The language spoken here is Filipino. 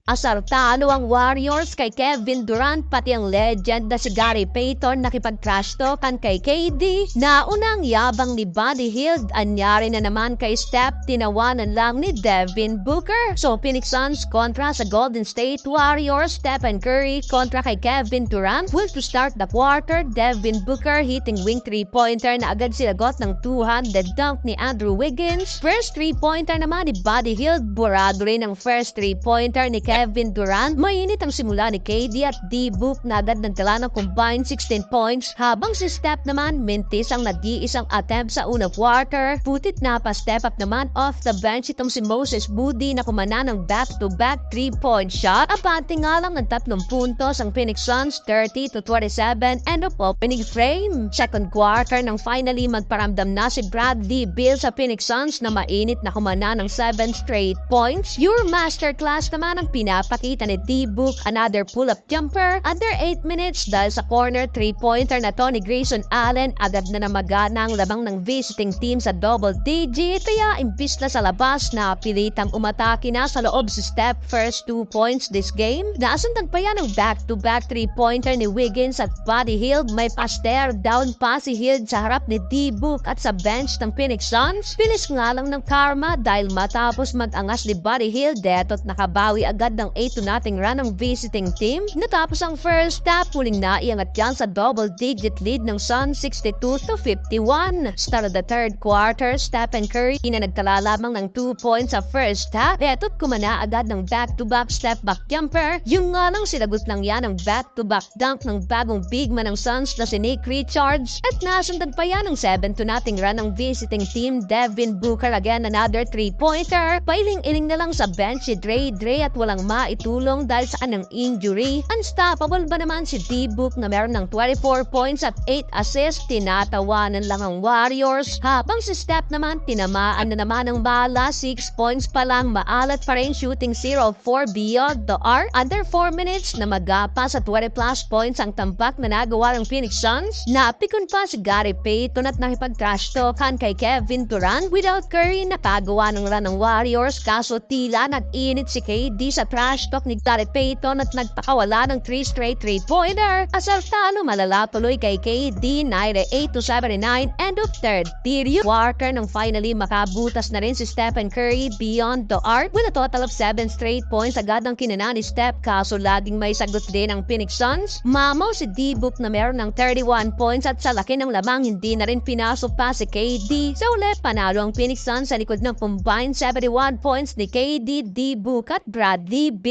Asartado ang Warriors kay Kevin Durant pati ang legend na si Gary Payton nakipag-trash talkan kay KD. Naunang yabang ni Buddy Hield, anyari na naman kay Steph, tinawanan lang ni Devin Booker. So Phoenix Suns kontra sa Golden State Warriors, Stephen Curry kontra kay Kevin Durant. Will to start the quarter, Devin Booker hitting wing 3-pointer na agad sinagot ng 200 dunk ni Andrew Wiggins. First 3-pointer naman ni Buddy Hield, burado rin ang first 3-pointer ni Kevin Durant. Mainit ang simula ni KD at D-Book na agad nagtala ng combined 16 points, habang si Steph naman mintis ang nag-iisang attempt sa unang quarter. Putit na pa step up naman off the bench itong si Moses Moody na kumana ng back-to-back 3-point shot. Abante nga lang ng 3 puntos ang Phoenix Suns, 30-27 end of opening frame. Second quarter nang finally magparamdam na si Bradley Beal sa Phoenix Suns na mainit na kumana ng 7 straight points. Your masterclass naman ang pinapakita ni D-Book, another pull-up jumper under 8 minutes dahil sa corner 3-pointer na to ni Grayson Allen. Agad na namagana ang labang ng visiting team sa double digit, kaya imbis na sa labas na pilitang umatake na sa loob si Steph. First 2 points this game. Naasundan pa yan ng back-to-back 3-pointer ni Wiggins at Buddy Hield. May pa-stare down pa si Hield sa harap ni D-Book at sa bench ng Phoenix Suns. Bilis nga lang ng karma dahil matapos mag-angas ni Buddy Hield, deto't nakabawi agad ng 8-0 run ng visiting team. Natapos ang first half, huling naiangat yan sa double-digit lead ng Suns, 62-51. Start of the third quarter, Stephen Curry na nagtala lamang ng 2 points sa first half. Deto't kumana agad ng back-to-back step-back jumper. Yung nga lang sinagot lang yan ng back-to-back dunk ng bagong big man ng Suns na si Nick Richards. At nasundan pa yan ng 7-0 run ng visiting team. Devin Booker again, another 3-pointer. Pailing-iling na lang sa bench si Dre at walang maitulong dahil sa anang injury. Unstoppable ba naman si D-Book na meron ng 24 points at 8 assists? Tinatawanan lang ang Warriors, habang si Steph naman tinamaan na naman ng bala. 6 points pa lang, maalat pa rin, shooting 0-4 beyond the arc. Under 4 minutes na magapa sa 20 plus points ang tampak na nagawa ng Phoenix Suns. Napikon pa si Gary Payton at nakipag-trash talkan kay Kevin Durant. Without Curry, napagawa ng run ng Warriors, kaso tila nag-init si KD sa trash talk ni Gary Payton at nagpakawala ng 3 straight 3-pointer. Asartado malala tuloy kay KD, 98-79 end of third period. Quarter nang finally makabutas na rin si Stephen Curry beyond the arc with a total of 7 straight points. Agad ang kinana ni Steph, kaso laging may sagot din ang Phoenix Suns. Mamaw si D-Book na meron ng 31 points at sa laki ng lamang hindi na rin pinasok pa si KD. Sa uli, panalo ang Phoenix Suns sa likod ng combined 71 points ni KD, D-Book at Bradley Beal.